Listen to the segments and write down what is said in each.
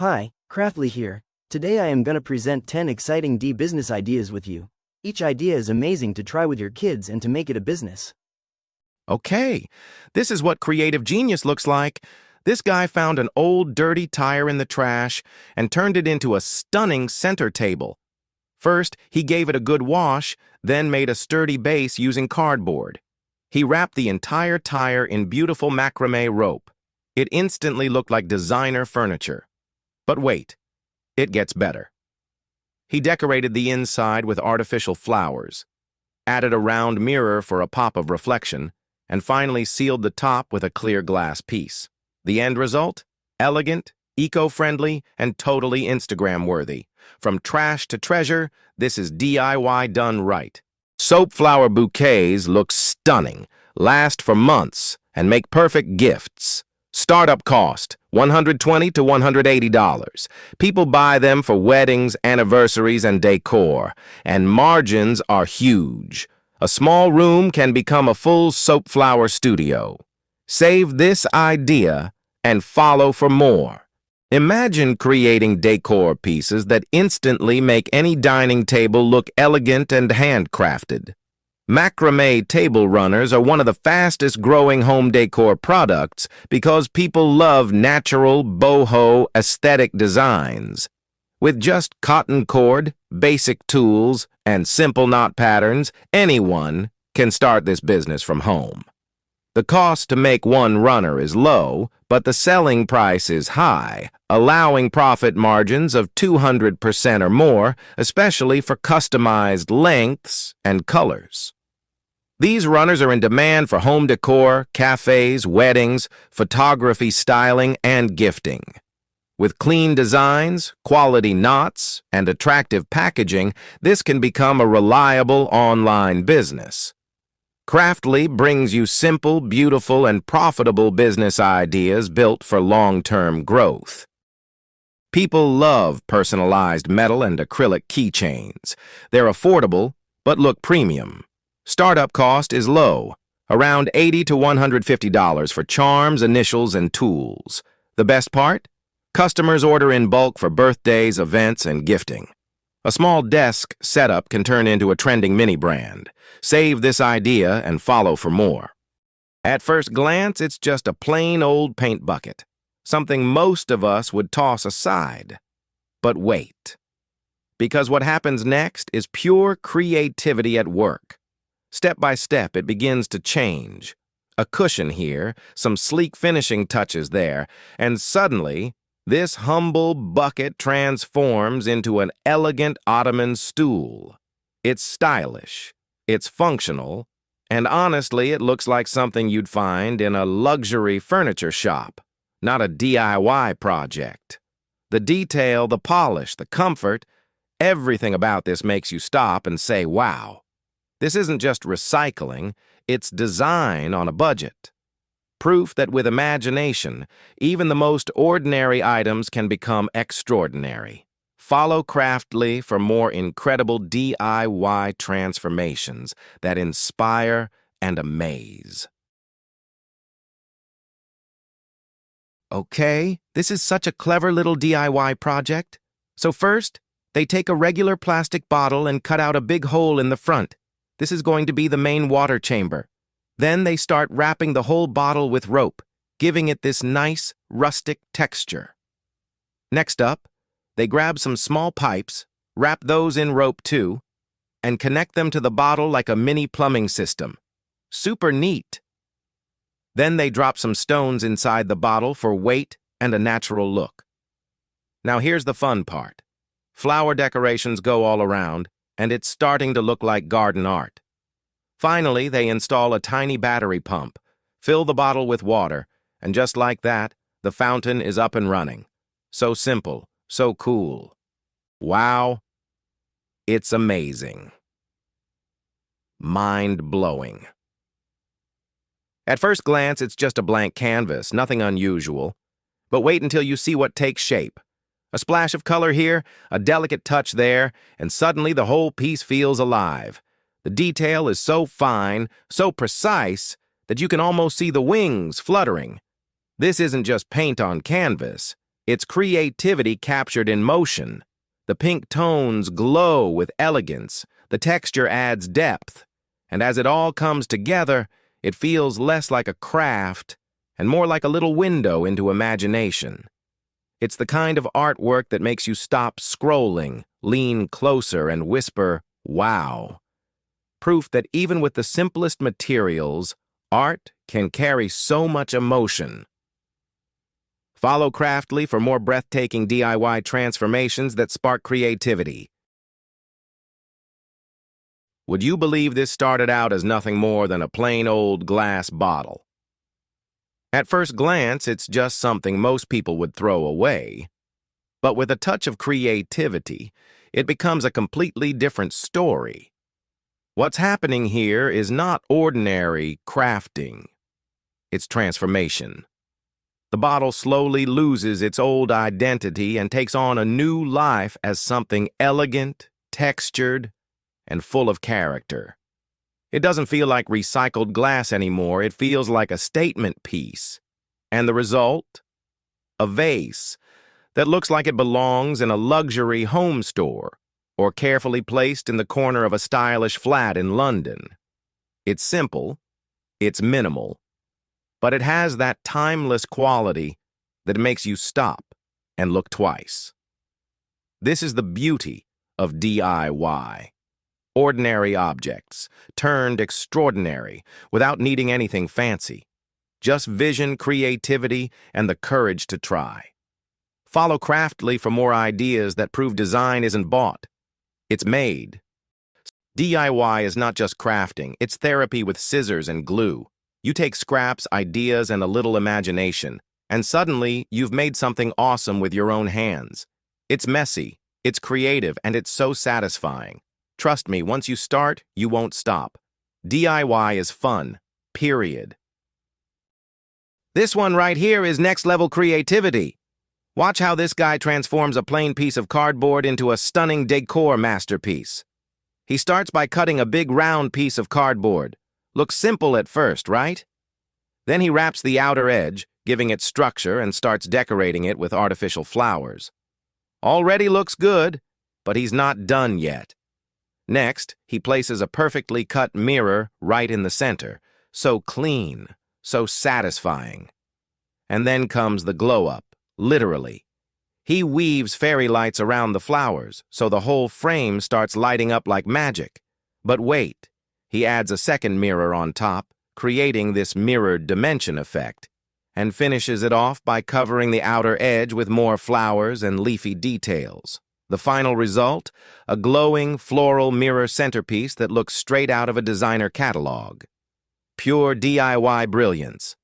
Hi, Craftly here. Today I am gonna present 10 exciting business ideas with you. Each idea is amazing to try with your kids and to make it a business. Okay, this is what creative genius looks like. This guy found an old dirty tire in the trash and turned it into a stunning center table. First, he gave it a good wash, then made a sturdy base using cardboard. He wrapped the entire tire in beautiful macrame rope. It instantly looked like designer furniture. But wait, it gets better. He decorated the inside with artificial flowers, added a round mirror for a pop of reflection, and finally sealed the top with a clear glass piece. The end result? Elegant, eco-friendly, and totally Instagram-worthy. From trash to treasure, this is DIY done right. Soap flower bouquets look stunning, last for months, and make perfect gifts. Startup cost, $120 to $180. People buy them for weddings, anniversaries, and decor, and margins are huge. A small room can become a full soap flower studio. Save this idea and follow for more. Imagine creating decor pieces that instantly make any dining table look elegant and handcrafted. Macrame table runners are one of the fastest growing home decor products because people love natural, boho, aesthetic designs. With just cotton cord, basic tools, and simple knot patterns, anyone can start this business from home. The cost to make one runner is low, but the selling price is high, allowing profit margins of 200% or more, especially for customized lengths and colors. These runners are in demand for home decor, cafes, weddings, photography styling, and gifting. With clean designs, quality knots, and attractive packaging, this can become a reliable online business. Craftly brings you simple, beautiful, and profitable business ideas built for long-term growth. People love personalized metal and acrylic keychains. They're affordable, but look premium. Startup cost is low, around $80 to $150 for charms, initials, and tools. The best part? Customers order in bulk for birthdays, events, and gifting. A small desk setup can turn into a trending mini brand. Save this idea and follow for more. At first glance, it's just a plain old paint bucket, something most of us would toss aside. But wait, because what happens next is pure creativity at work. Step by step, it begins to change. A cushion here, some sleek finishing touches there, and suddenly, this humble bucket transforms into an elegant ottoman stool. It's stylish, it's functional, and honestly, it looks like something you'd find in a luxury furniture shop, not a DIY project. The detail, the polish, the comfort, everything about this makes you stop and say, wow. This isn't just recycling, it's design on a budget. Proof that with imagination, even the most ordinary items can become extraordinary. Follow Craftly for more incredible DIY transformations that inspire and amaze. Okay, this is such a clever little DIY project. So first, they take a regular plastic bottle and cut out a big hole in the front. This is going to be the main water chamber. Then they start wrapping the whole bottle with rope, giving it this nice, rustic texture. Next up, they grab some small pipes, wrap those in rope too, and connect them to the bottle like a mini plumbing system. Super neat. Then they drop some stones inside the bottle for weight and a natural look. Now here's the fun part. Flower decorations go all around, and it's starting to look like garden art. Finally, they install a tiny battery pump, fill the bottle with water, and just like that, the fountain is up and running. So simple, so cool. Wow, it's amazing. Mind-blowing. At first glance, it's just a blank canvas, nothing unusual. But wait until you see what takes shape. A splash of color here, a delicate touch there, and suddenly the whole piece feels alive. The detail is so fine, so precise, that you can almost see the wings fluttering. This isn't just paint on canvas. It's creativity captured in motion. The pink tones glow with elegance, the texture adds depth, and as it all comes together, it feels less like a craft and more like a little window into imagination. It's the kind of artwork that makes you stop scrolling, lean closer, and whisper, "Wow." Proof that even with the simplest materials, art can carry so much emotion. Follow Craftly for more breathtaking DIY transformations that spark creativity. Would you believe this started out as nothing more than a plain old glass bottle? At first glance, it's just something most people would throw away. But with a touch of creativity, it becomes a completely different story. What's happening here is not ordinary crafting. It's transformation. The bottle slowly loses its old identity and takes on a new life as something elegant, textured, and full of character. It doesn't feel like recycled glass anymore. It feels like a statement piece. And the result? A vase that looks like it belongs in a luxury home store or carefully placed in the corner of a stylish flat in London. It's simple, it's minimal, but it has that timeless quality that makes you stop and look twice. This is the beauty of DIY. Ordinary objects, turned extraordinary, without needing anything fancy. Just vision, creativity, and the courage to try. Follow Craftly for more ideas that prove design isn't bought. It's made. DIY is not just crafting, it's therapy with scissors and glue. You take scraps, ideas, and a little imagination, and suddenly you've made something awesome with your own hands. It's messy, it's creative, and it's so satisfying. Trust me, once you start, you won't stop. DIY is fun, period. This one right here is next-level creativity. Watch how this guy transforms a plain piece of cardboard into a stunning decor masterpiece. He starts by cutting a big round piece of cardboard. Looks simple at first, right? Then he wraps the outer edge, giving it structure, and starts decorating it with artificial flowers. Already looks good, but he's not done yet. Next, he places a perfectly cut mirror right in the center, so clean, so satisfying. And then comes the glow-up, literally. He weaves fairy lights around the flowers, so the whole frame starts lighting up like magic. But wait, he adds a second mirror on top, creating this mirrored dimension effect, and finishes it off by covering the outer edge with more flowers and leafy details. The final result? A glowing, floral mirror centerpiece that looks straight out of a designer catalog. Pure DIY brilliance.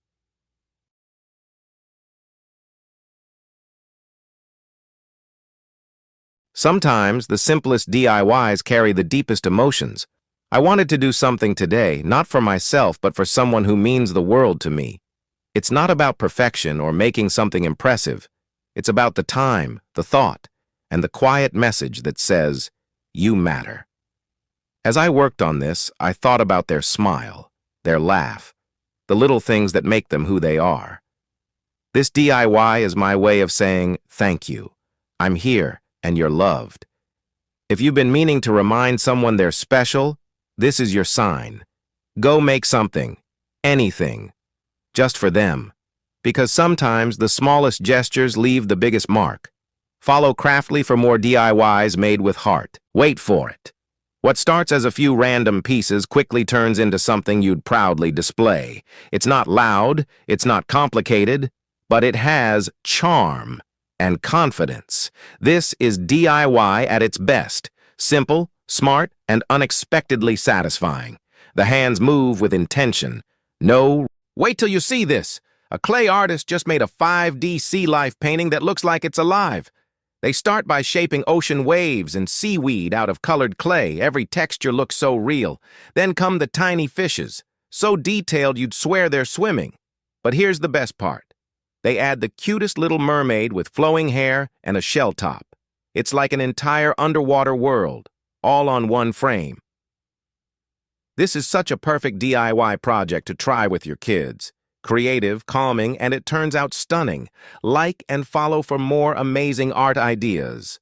Sometimes the simplest DIYs carry the deepest emotions. I wanted to do something today, not for myself, but for someone who means the world to me. It's not about perfection or making something impressive. It's about the time, the thought, and the quiet message that says, "You matter." As I worked on this, I thought about their smile, their laugh, the little things that make them who they are. This DIY is my way of saying, thank you. I'm here, and you're loved. If you've been meaning to remind someone they're special, this is your sign. Go make something, anything, just for them. Because sometimes the smallest gestures leave the biggest mark. Follow Craftly for more DIYs made with heart. Wait for it. What starts as a few random pieces quickly turns into something you'd proudly display. It's not loud, it's not complicated, but it has charm and confidence. This is DIY at its best. Simple, smart, and unexpectedly satisfying. The hands move with intention. Wait till you see this. A clay artist just made a 5D sea life painting that looks like it's alive. They start by shaping ocean waves and seaweed out of colored clay. Every texture looks so real. Then come the tiny fishes, so detailed you'd swear they're swimming. But here's the best part. They add the cutest little mermaid with flowing hair and a shell top. It's like an entire underwater world, all on one frame. This is such a perfect DIY project to try with your kids. creative, calming, and it turns out stunning. Like and follow for more amazing art ideas.